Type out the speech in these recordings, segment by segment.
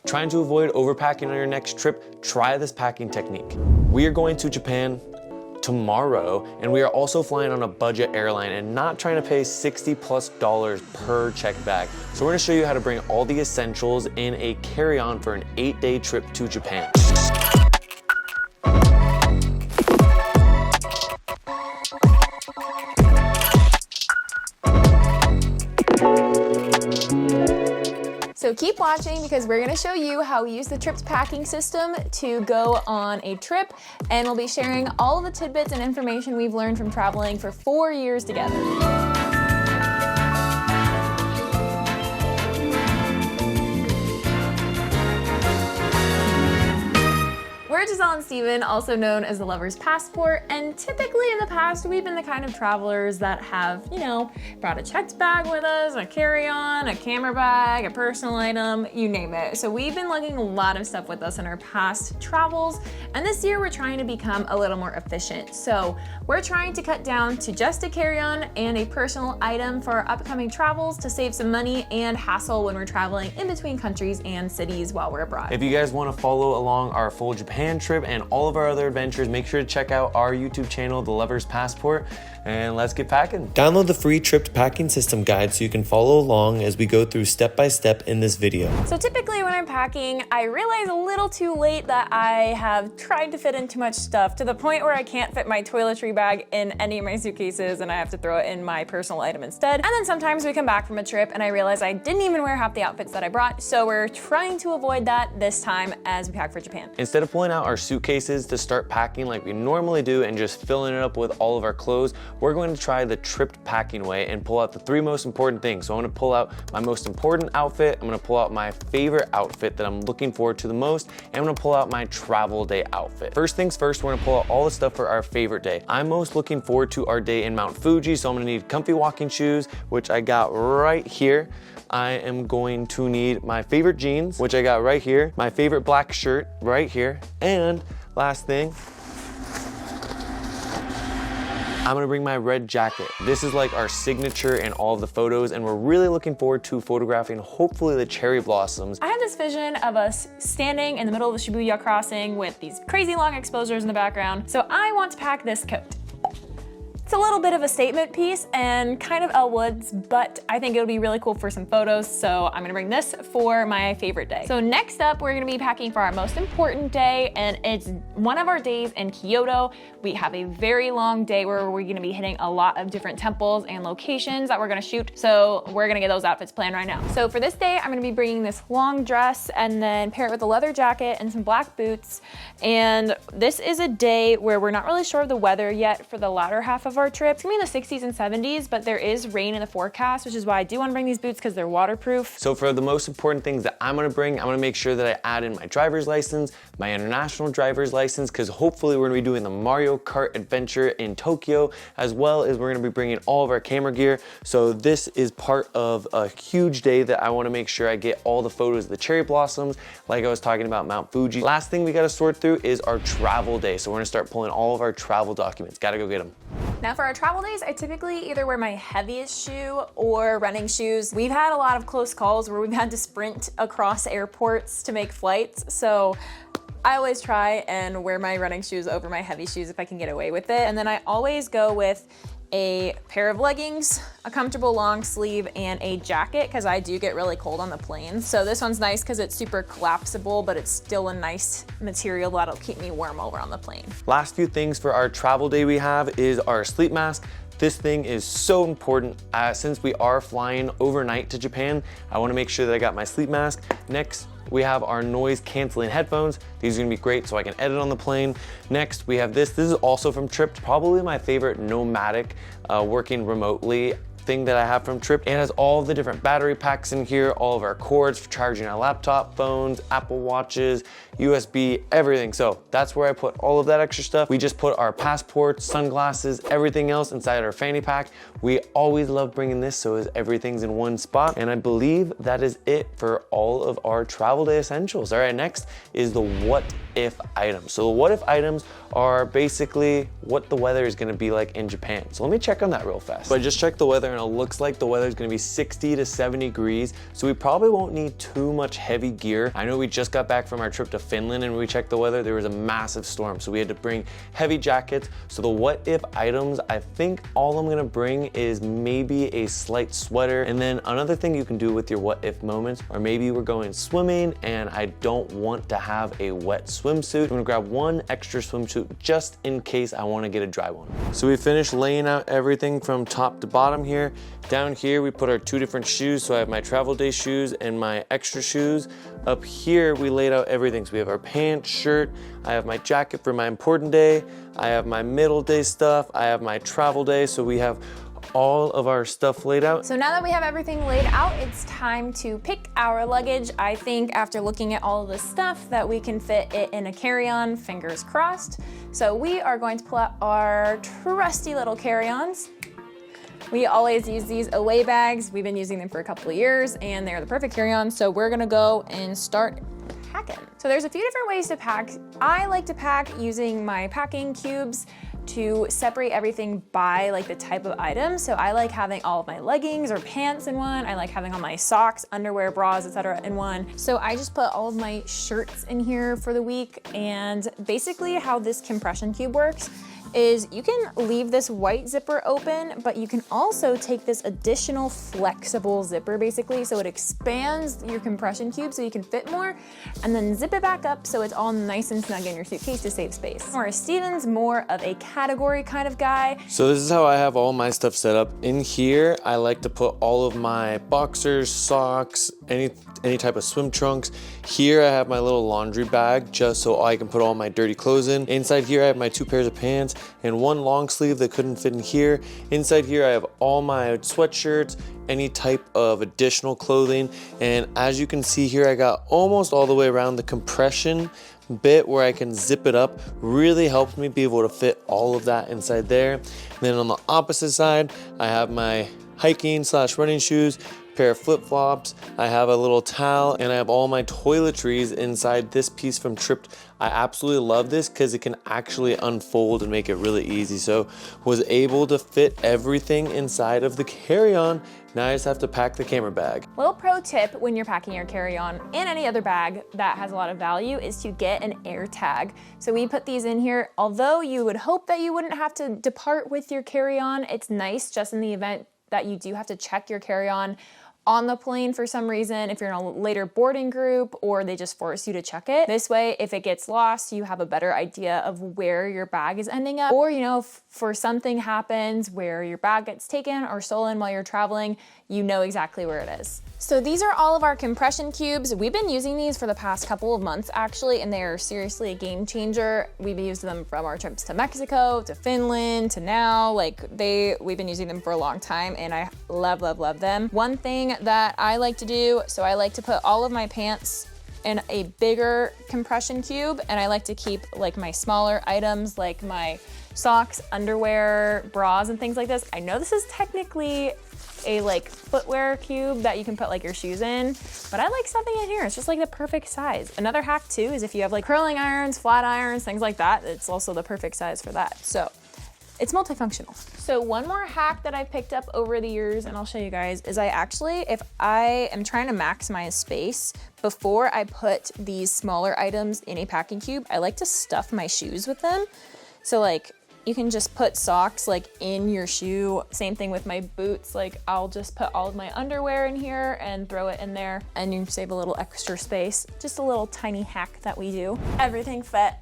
trying to avoid overpacking on your next trip, try this packing technique. We are going to Japan tomorrow, and we are also flying on a budget airline and not trying to pay $60+ per checked bag. So we're gonna show you how to bring all the essentials in a carry-on for an 8-day trip to Japan. So keep watching because we're gonna show you how we use the Trip's packing system to go on a trip, and we'll be sharing all of the tidbits and information we've learned from traveling for 4 years together. We're Giselle and Stephen, also known as the Lover's Passport, and typically in the past we've been the kind of travelers that have, you know, brought a checked bag with us, a carry-on, a camera bag, a personal item, you name it. So we've been lugging a lot of stuff with us in our past travels, and this year we're trying to become a little more efficient. So we're trying to cut down to just a carry-on and a personal item for our upcoming travels to save some money and hassle when we're traveling in between countries and cities while we're abroad. If you guys want to follow along our full Japan trip and all of our other adventures, make sure to check out our YouTube channel, The Lover's Passport, and let's get packing. Download the free Tripped Packing System guide so you can follow along as we go through step by step in this video. So typically when I'm packing, I realize a little too late that I have tried to fit in too much stuff to the point where I can't fit my toiletry bag in any of my suitcases and I have to throw it in my personal item instead. And then sometimes we come back from a trip and I realize I didn't even wear half the outfits that I brought, so we're trying to avoid that this time as we pack for Japan. Instead of pulling out our suitcases to start packing like we normally do and just filling it up with all of our clothes, we're going to try the tripped packing way and pull out the 3 most important things. So I'm gonna pull out my most important outfit, I'm gonna pull out my favorite outfit that I'm looking forward to the most, and I'm gonna pull out my travel day outfit. First things first, we're gonna pull out all the stuff for our favorite day. I'm most looking forward to our day in Mount Fuji, so I'm gonna need comfy walking shoes, which I got right here. I am going to need my favorite jeans, which I got right here, my favorite black shirt right here, and last thing, I'm gonna bring my red jacket. This is like our signature in all of the photos, and we're really looking forward to photographing, hopefully, the cherry blossoms. I have this vision of us standing in the middle of the Shibuya crossing with these crazy long exposures in the background, so I want to pack this coat. It's a little bit of a statement piece and kind of Elle Woods, but I think it'll be really cool for some photos, so I'm gonna bring this for my favorite day. So next up, we're gonna be packing for our most important day, and it's one of our days in Kyoto. We have a very long day where we're gonna be hitting a lot of different temples and locations that we're gonna shoot, so we're gonna get those outfits planned right now. So for this day, I'm gonna be bringing this long dress and then pair it with a leather jacket and some black boots, and this is a day where we're not really sure of the weather yet for the latter half of our trip. It's gonna be in the 60s and 70s, but there is rain in the forecast, which is why I do wanna bring these boots because they're waterproof. So for the most important things that I'm gonna bring, I'm gonna make sure that I add in my driver's license, my international driver's license, because hopefully we're gonna be doing the Mario Kart adventure in Tokyo, as well as we're gonna be bringing all of our camera gear. So this is part of a huge day that I wanna make sure I get all the photos of the cherry blossoms, like I was talking about Mount Fuji. Last thing we gotta sort through is our travel day. So we're gonna start pulling all of our travel documents. Gotta go get them. Now for our travel days, I typically either wear my heaviest shoe or running shoes. We've had a lot of close calls where we've had to sprint across airports to make flights, so I always try and wear my running shoes over my heavy shoes if I can get away with it. And then I always go with a pair of leggings, a comfortable long sleeve, and a jacket because I do get really cold on the plane. So this one's nice because it's super collapsible, but it's still a nice material that'll keep me warm while we're on the plane. Last few things for our travel day we have is our sleep mask. This thing is so important. Since we are flying overnight to Japan, I wanna make sure that I got my sleep mask. Next, we have our noise canceling headphones. These are gonna be great so I can edit on the plane. Next, we have this. This is also from Tripped, probably my favorite nomadic working remotely thing that I have from Tripped. It has all the different battery packs in here, all of our cords for charging our laptop, phones, Apple Watches, USB, everything. So that's where I put all of that extra stuff. We just put our passports, sunglasses, everything else inside our fanny pack. We always love bringing this so everything's in one spot. And I believe that is it for all of our travel day essentials. All right, next is the what if items. So the what if items are basically what the weather is gonna be like in Japan. So let me check on that real fast. So I just checked the weather and it looks like the weather is gonna be 60 to 70 degrees, so we probably won't need too much heavy gear. I know we just got back from our trip to Finland and we checked the weather, there was a massive storm, so we had to bring heavy jackets. So the what if items, I think all I'm gonna bring is maybe a slight sweater. And then another thing you can do with your what if moments, or maybe we're going swimming and I don't want to have a wet swimsuit. I'm gonna grab one extra swimsuit just in case I wanna get a dry one. So we finished laying out everything from top to bottom here. Down here, we put our 2 different shoes. So I have my travel day shoes and my extra shoes. Up here, we laid out everything. So we have our pants, shirt, I have my jacket for my important day, I have my middle day stuff, I have my travel day. So we have all of our stuff laid out. So now that we have everything laid out, it's time to pick our luggage. I think after looking at all of this stuff that we can fit it in a carry-on, fingers crossed. So we are going to pull out our trusty little carry-ons. We always use these away bags. We've been using them for a couple of years and they're the perfect carry-on. So we're gonna go and start packing. So there's a few different ways to pack. I like to pack using my packing cubes to separate everything by like the type of item. So I like having all of my leggings or pants in one. I like having all my socks, underwear, bras, etc. in one. So I just put all of my shirts in here for the week. And basically how this compression cube works is you can leave this white zipper open, but you can also take this additional flexible zipper basically, so it expands your compression cube so you can fit more, and then zip it back up so it's all nice and snug in your suitcase to save space. Whereas Steven's more of a category kind of guy. So this is how I have all my stuff set up. In here, I like to put all of my boxers, socks, any type of swim trunks. Here I have my little laundry bag just so I can put all my dirty clothes in. Inside here I have my 2 pairs of pants and 1 long sleeve that couldn't fit in here. Inside here I have all my sweatshirts, any type of additional clothing. And as you can see here, I got almost all the way around the compression bit where I can zip it up. Really helps me be able to fit all of that inside there. And then on the opposite side, I have my hiking / running shoes, pair of flip-flops, I have a little towel, and I have all my toiletries inside this piece from Tripped. I absolutely love this because it can actually unfold and make it really easy. So was able to fit everything inside of the carry-on. Now I just have to pack the camera bag. Little pro tip when you're packing your carry-on and any other bag that has a lot of value is to get an air tag. So we put these in here. Although you would hope that you wouldn't have to depart with your carry-on, it's nice just in the event that you do have to check your carry-on on the plane for some reason, if you're in a later boarding group or they just force you to check it. This way, if it gets lost, you have a better idea of where your bag is ending up. Or, you know, if for something happens where your bag gets taken or stolen while you're traveling, you know exactly where it is. So these are all of our compression cubes. We've been using these for the past couple of months actually, and they are seriously a game changer. We've used them from our trips to Mexico, to Finland, to now. We've been using them for a long time and I love, love, love them. One thing that I like to do, so I like to put all of my pants in a bigger compression cube, and I like to keep like my smaller items like my socks, underwear, bras, and things like this. I know this is technically a like footwear cube that you can put like your shoes in, but I like something in here. It's just like the perfect size. Another hack too is if you have like curling irons, flat irons, things like that, it's also the perfect size for that. So it's multifunctional. So one more hack that I've picked up over the years, and I'll show you guys, is if I am trying to maximize space, before I put these smaller items in a packing cube, I like to stuff my shoes with them. So like you can just put socks like in your shoe. Same thing with my boots. Like I'll just put all of my underwear in here and throw it in there, and you save a little extra space. Just a little tiny hack that we do. Everything fit.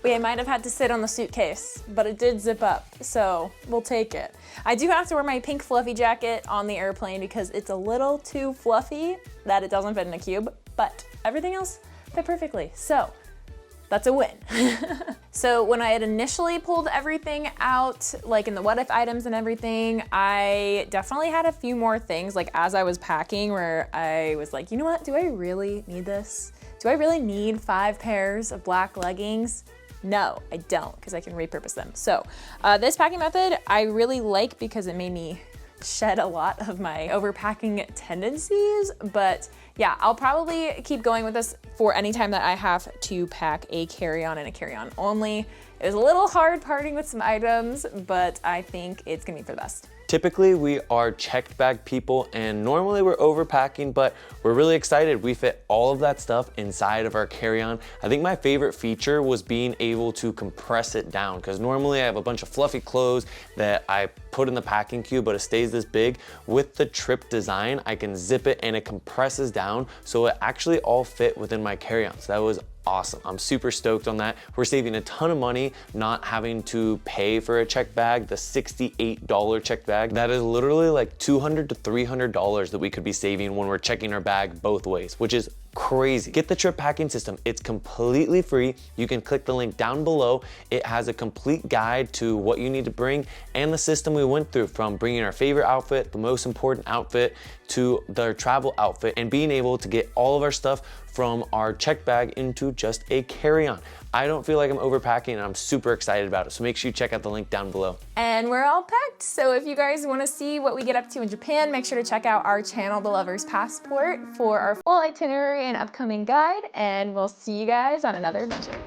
We might have had to sit on the suitcase, but it did zip up, so we'll take it. I do have to wear my pink fluffy jacket on the airplane because it's a little too fluffy that it doesn't fit in a cube, but everything else fit perfectly. So that's a win. So when I had initially pulled everything out, like in the what if items and everything, I definitely had a few more things like as I was packing where I was like, you know what, do I really need this? Do I really need 5 pairs of black leggings? No, I don't, because I can repurpose them. So this packing method I really like because it made me shed a lot of my overpacking tendencies, but yeah, I'll probably keep going with this for any time that I have to pack a carry-on and a carry-on only. It was a little hard parting with some items, but I think it's gonna be for the best. Typically, we are checked bag people, and normally we're overpacking, but we're really excited. We fit all of that stuff inside of our carry-on. I think my favorite feature was being able to compress it down, because normally I have a bunch of fluffy clothes that I put in the packing cube, but it stays this big. With the Trip design, I can zip it and it compresses down, so it actually all fit within my carry-on. So that was awesome. I'm super stoked on that. We're saving a ton of money not having to pay for a check bag, the $68 check bag. That is literally like $200 to $300 that we could be saving when we're checking our bag both ways, which is crazy. Get the Trip packing system. It's completely free. You can click the link down below. It has a complete guide to what you need to bring and the system we went through, from bringing our favorite outfit, the most important outfit, to the travel outfit, and being able to get all of our stuff from our check bag into just a carry-on. I don't feel like I'm overpacking, and I'm super excited about it. So make sure you check out the link down below. And we're all packed. So if you guys want to see what we get up to in Japan, make sure to check out our channel, The Lover's Passport, for our full itinerary and upcoming guide. And we'll see you guys on another adventure.